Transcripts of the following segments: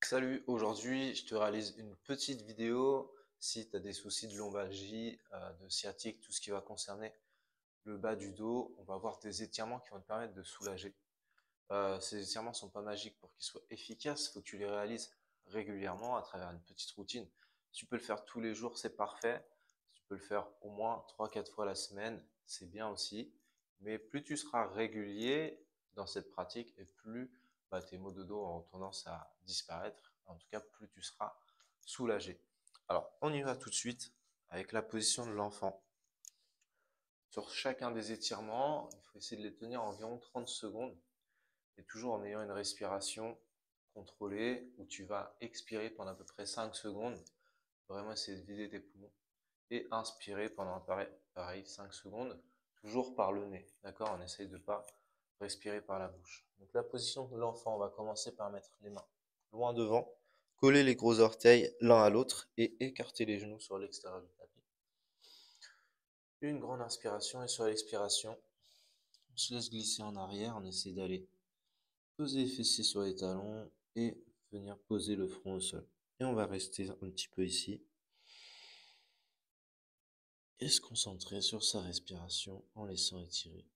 Salut, aujourd'hui je te réalise une petite vidéo. Si tu as des soucis de lombalgie, de sciatique, tout ce qui va concerner le bas du dos, on va voir des étirements qui vont te permettre de soulager. Ces étirements sont pas magiques pour qu'ils soient efficaces, il faut que tu les réalises régulièrement à travers une petite routine. Si tu peux le faire tous les jours, c'est parfait. Si tu peux le faire au moins 3-4 fois la semaine, c'est bien aussi. Mais plus tu seras régulier dans cette pratique et plus tes maux de dos auront tendance à disparaître. En tout cas, plus tu seras soulagé. Alors, on y va tout de suite avec la position de l'enfant. Sur chacun des étirements, il faut essayer de les tenir environ 30 secondes et toujours en ayant une respiration contrôlée où tu vas expirer pendant à peu près 5 secondes, vraiment essayer de vider tes poumons et inspirer pendant pareil 5 secondes, toujours par le nez, d'accord? On essaye de ne pas respirer par la bouche. Donc la position de l'enfant, on va commencer par mettre les mains loin devant, coller les gros orteils l'un à l'autre et écarter les genoux sur l'extérieur du tapis. Une grande inspiration et sur l'expiration, on se laisse glisser en arrière, on essaie d'aller poser les fessiers sur les talons et venir poser le front au sol. Et on va rester un petit peu ici et se concentrer sur sa respiration en laissant étirer.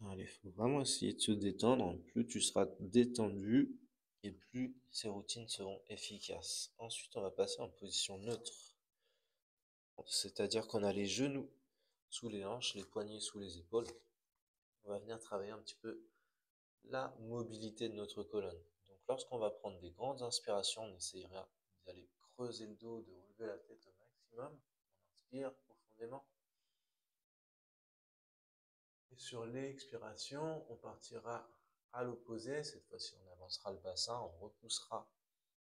Allez, il faut vraiment essayer de se détendre. Plus tu seras détendu et plus ces routines seront efficaces. Ensuite, on va passer en position neutre. C'est-à-dire qu'on a les genoux sous les hanches, les poignets sous les épaules. On va venir travailler un petit peu la mobilité de notre colonne. Donc lorsqu'on va prendre des grandes inspirations, on essayera d'aller creuser le dos, de relever la tête au maximum. On inspire profondément. Et sur l'expiration, on partira à l'opposé. Cette fois-ci, on avancera le bassin, on repoussera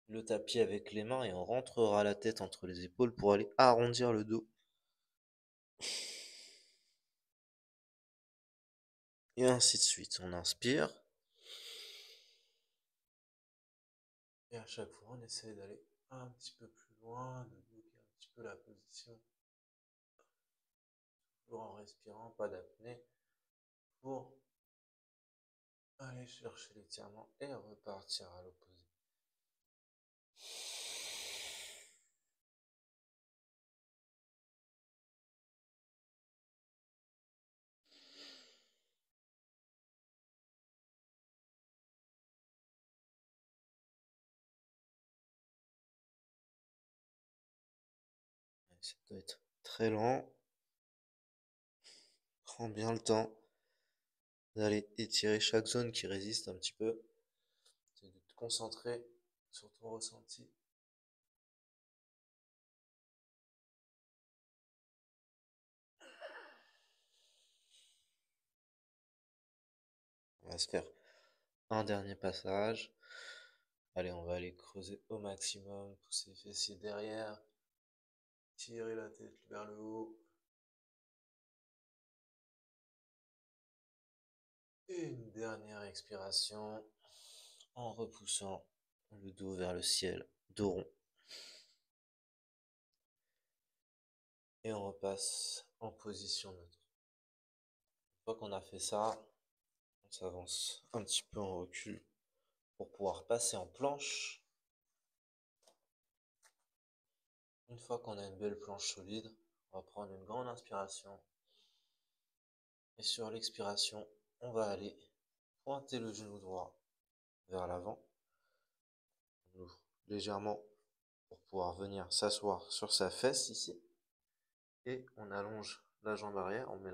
le tapis avec les mains et on rentrera la tête entre les épaules pour aller arrondir le dos. Et ainsi de suite. On inspire. Et à chaque fois, on essaie d'aller un petit peu plus loin, de bloquer un petit peu la position. Toujours en respirant, pas d'apnée, pour aller chercher l'étirement et repartir à l'opposé. Ça doit être très lent. Prends bien le temps d'aller étirer chaque zone qui résiste un petit peu. C'est de te concentrer sur ton ressenti. On va se faire un dernier passage. Allez, on va aller creuser au maximum, pousser les fessiers derrière, tirer la tête vers le haut. Et une dernière expiration en repoussant le dos vers le ciel, dos rond. Et on repasse en position neutre. Une fois qu'on a fait ça, on s'avance un petit peu en recul pour pouvoir passer en planche. Une fois qu'on a une belle planche solide, on va prendre une grande inspiration. Et sur l'expiration, on va aller pointer le genou droit vers l'avant. On ouvre légèrement pour pouvoir venir s'asseoir sur sa fesse ici. Et on allonge la jambe arrière, on met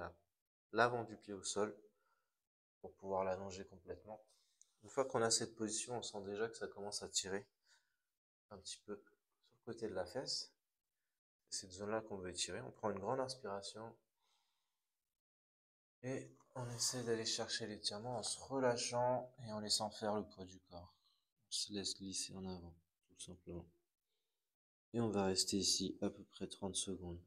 l'avant du pied au sol pour pouvoir l'allonger complètement. Une fois qu'on a cette position, on sent déjà que ça commence à tirer un petit peu sur le côté de la fesse. C'est cette zone-là qu'on veut étirer. On prend une grande inspiration et on essaie d'aller chercher l'étirement en se relâchant et en laissant faire le poids du corps. On se laisse glisser en avant, tout simplement. Et on va rester ici à peu près 30 secondes.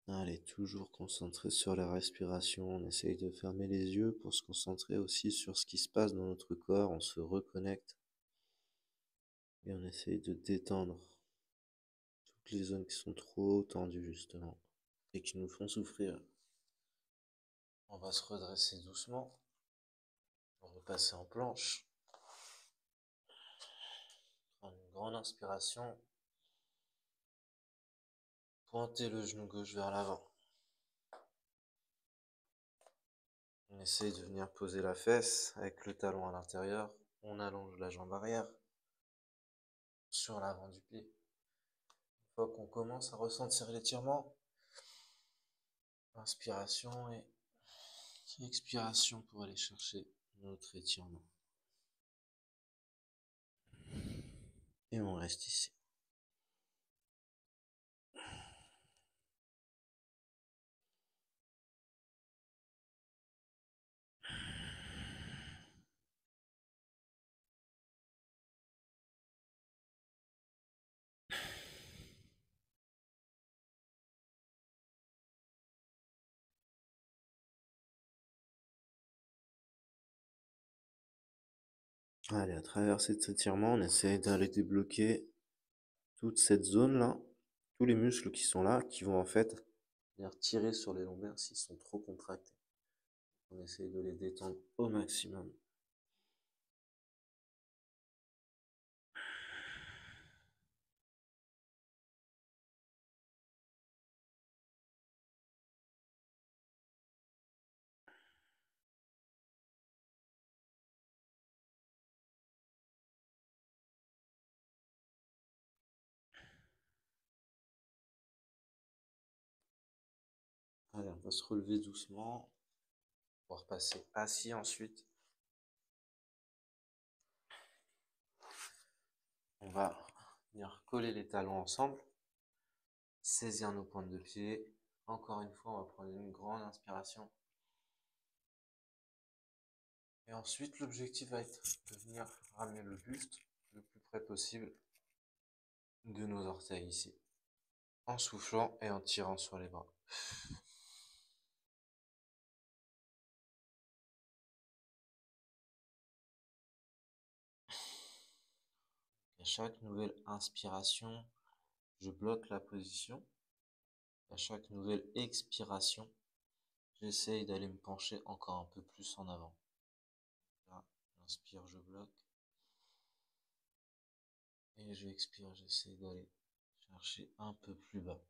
Allez, toujours concentré sur la respiration. On essaye de fermer les yeux pour se concentrer aussi sur ce qui se passe dans notre corps. On se reconnecte et on essaye de détendre toutes les zones qui sont trop tendues justement et qui nous font souffrir. On va se redresser doucement, repasser en planche, prendre une grande inspiration, pointer le genou gauche vers l'avant. On essaye de venir poser la fesse avec le talon à l'intérieur. On allonge la jambe arrière sur l'avant du pied. Une fois qu'on commence à ressentir l'étirement, inspiration et expiration pour aller chercher notre étirement. Et on reste ici. Allez, à travers cet étirement, on essaye d'aller débloquer toute cette zone-là, tous les muscles qui sont là, qui vont en fait venir tirer sur les lombaires s'ils sont trop contractés. On essaye de les détendre au maximum. Allez, on va se relever doucement, on va repasser assis ensuite. On va venir coller les talons ensemble, saisir nos pointes de pied. Encore une fois, on va prendre une grande inspiration. Et ensuite, l'objectif va être de venir ramener le buste le plus près possible de nos orteils ici, en soufflant et en tirant sur les bras. À chaque nouvelle inspiration, je bloque la position. À chaque nouvelle expiration, j'essaye d'aller me pencher encore un peu plus en avant. Là, j'inspire, je bloque. Et j'expire, j'essaie d'aller chercher un peu plus bas.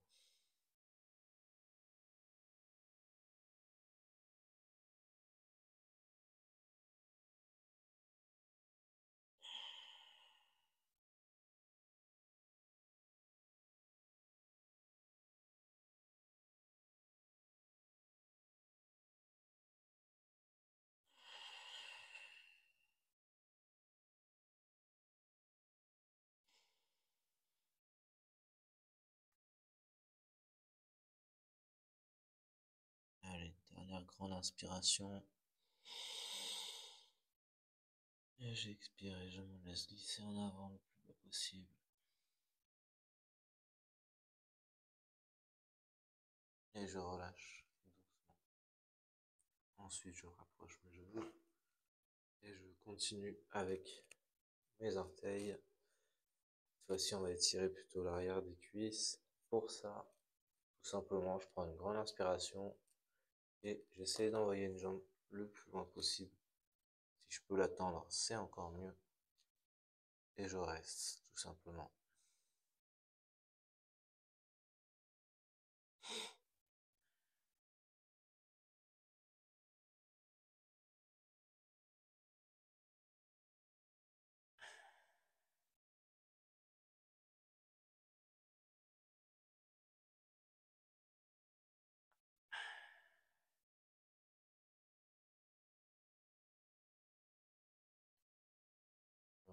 Allez, dernière grande inspiration. Et j'expire et je me laisse glisser en avant le plus bas possible. Et je relâche doucement. Ensuite, je rapproche mes genoux. Et je continue avec mes orteils. Cette fois-ci, on va étirer plutôt l'arrière des cuisses. Pour ça, tout simplement, je prends une grande inspiration et j'essaie d'envoyer une jambe le plus loin possible. Si je peux l'attendre, c'est encore mieux. Et je reste, tout simplement.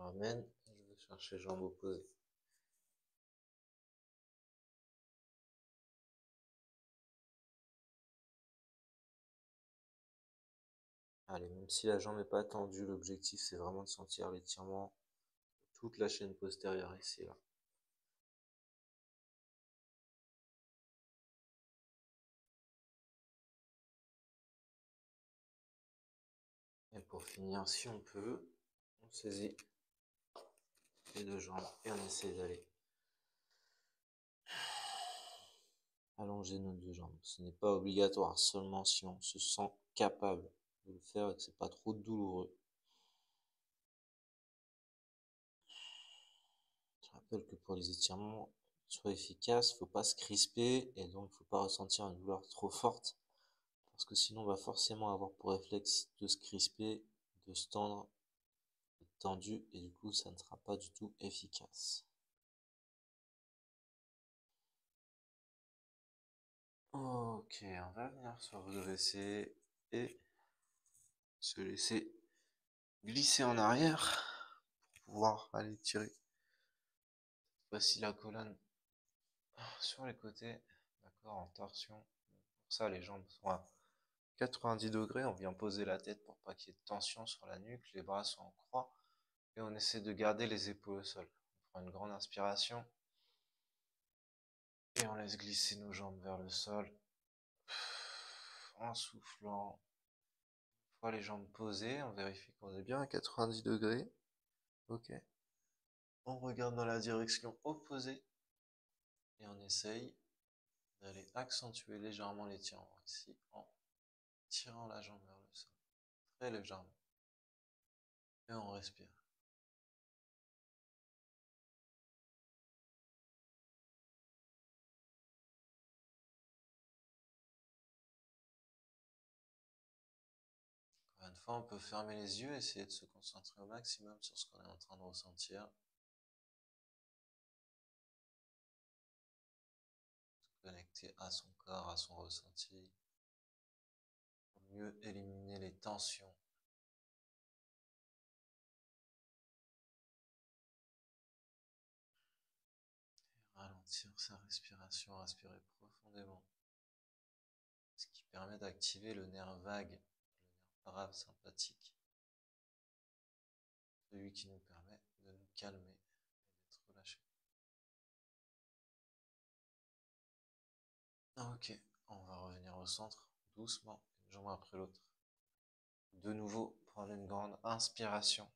ramène, je vais chercher jambes opposées. Allez, même si la jambe n'est pas tendue, l'objectif c'est vraiment de sentir l'étirement de toute la chaîne postérieure ici, là. Et pour finir, si on peut, on saisit les deux jambes et on essaie d'aller allonger nos deux jambes. Ce n'est pas obligatoire, seulement si on se sent capable de le faire et que c'est pas trop douloureux. Je rappelle que pour les étirements soient efficaces, faut pas se crisper et donc faut pas ressentir une douleur trop forte parce que sinon on va forcément avoir pour réflexe de se crisper, de se tendre, d'être tendu et du coup ça ne sera pas du tout efficace. Ok, on va venir se redresser et se laisser glisser en arrière pour pouvoir aller tirer. Voici la colonne sur les côtés, d'accord, en torsion. Pour ça, les jambes sont à 90 degrés. On vient poser la tête pour pas qu'il y ait de tension sur la nuque. Les bras sont en croix et on essaie de garder les épaules au sol. On prend une grande inspiration et on laisse glisser nos jambes vers le sol en soufflant. Une fois les jambes posées, on vérifie qu'on est bien à 90 degrés. Ok. On regarde dans la direction opposée et on essaye d'aller accentuer légèrement l'étirement ici en tirant la jambe vers le sol, très légèrement. Et on respire. Encore une fois, on peut fermer les yeux, essayer de se concentrer au maximum sur ce qu'on est en train de ressentir. Se connecter à son corps, à son ressenti, pour mieux éliminer les tensions. Et ralentir sa respiration, respirer profondément. Ce qui permet d'activer le nerf vague, le nerf parasympathique. Celui qui nous permet de nous calmer et d'être relâchés. Ok, on va revenir au centre, doucement, une jambe après l'autre. De nouveau, prendre une grande inspiration.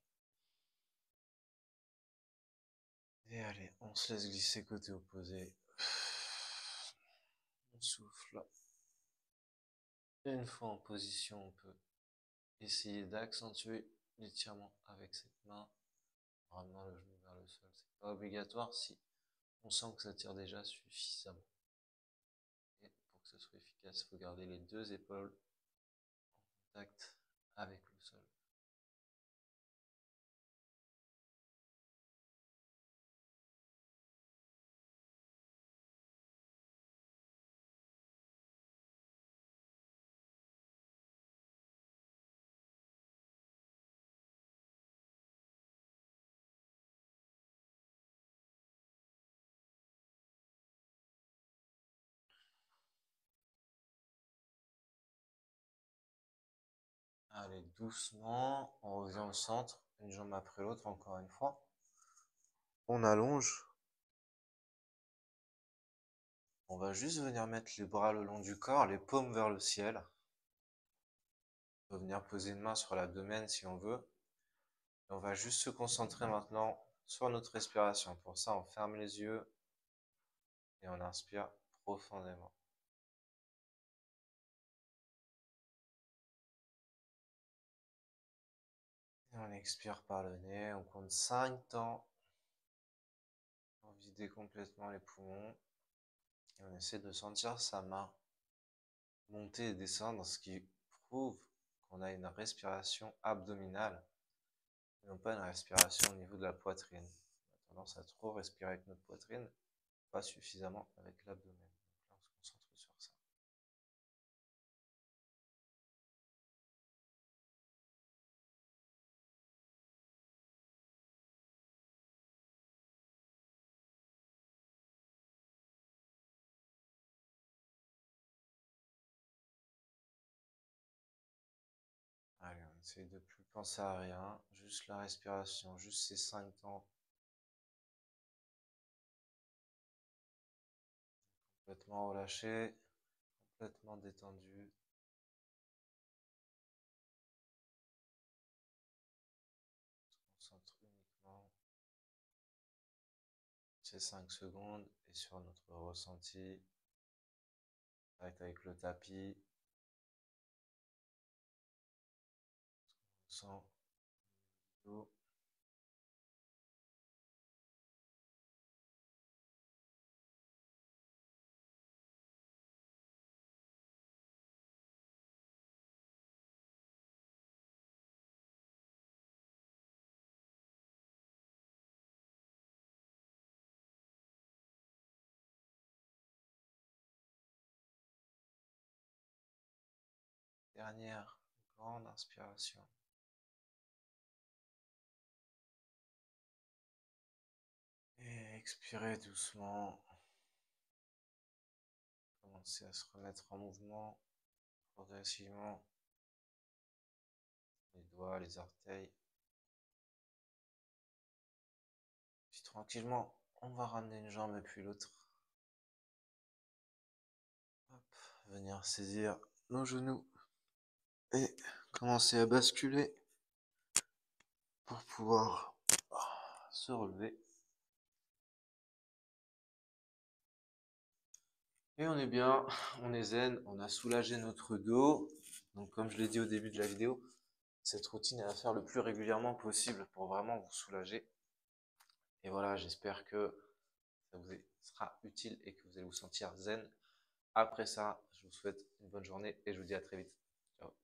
Et allez, on se laisse glisser côté opposé. On souffle. Et une fois en position, on peut essayer d'accentuer l'étirement avec cette main, en ramenant le genou vers le sol. C'est pas obligatoire si on sent que ça tire déjà suffisamment. Et pour que ce soit efficace, il faut garder les deux épaules en contact avec le sol. Allez, doucement, on revient au centre, une jambe après l'autre, encore une fois. On allonge. On va juste venir mettre les bras le long du corps, les paumes vers le ciel. On peut venir poser une main sur l'abdomen si on veut. Et on va juste se concentrer maintenant sur notre respiration. Pour ça, on ferme les yeux et on inspire profondément. Et on expire par le nez, on compte 5 temps. On vide complètement les poumons. Et on essaie de sentir sa main monter et descendre, ce qui prouve qu'on a une respiration abdominale, et non pas une respiration au niveau de la poitrine. On a tendance à trop respirer avec notre poitrine, pas suffisamment avec l'abdomen. Donc là, on se concentre sur ça. Essayez de plus penser à rien, juste la respiration, juste ces 5 temps complètement relâché, complètement détendu. On se concentre uniquement ces 5 secondes et sur notre ressenti avec le tapis. On sent l'eau. Dernière grande inspiration. Et expirez doucement. Commencez à se remettre en mouvement progressivement. Les doigts, les orteils. Puis tranquillement, on va ramener une jambe et puis l'autre. Hop, venir saisir nos genoux et commencer à basculer pour pouvoir se relever. Et on est bien, on est zen, on a soulagé notre dos. Donc comme je l'ai dit au début de la vidéo, cette routine est à faire le plus régulièrement possible pour vraiment vous soulager. Et voilà, j'espère que ça vous sera utile et que vous allez vous sentir zen. Après ça, je vous souhaite une bonne journée et je vous dis à très vite. Ciao.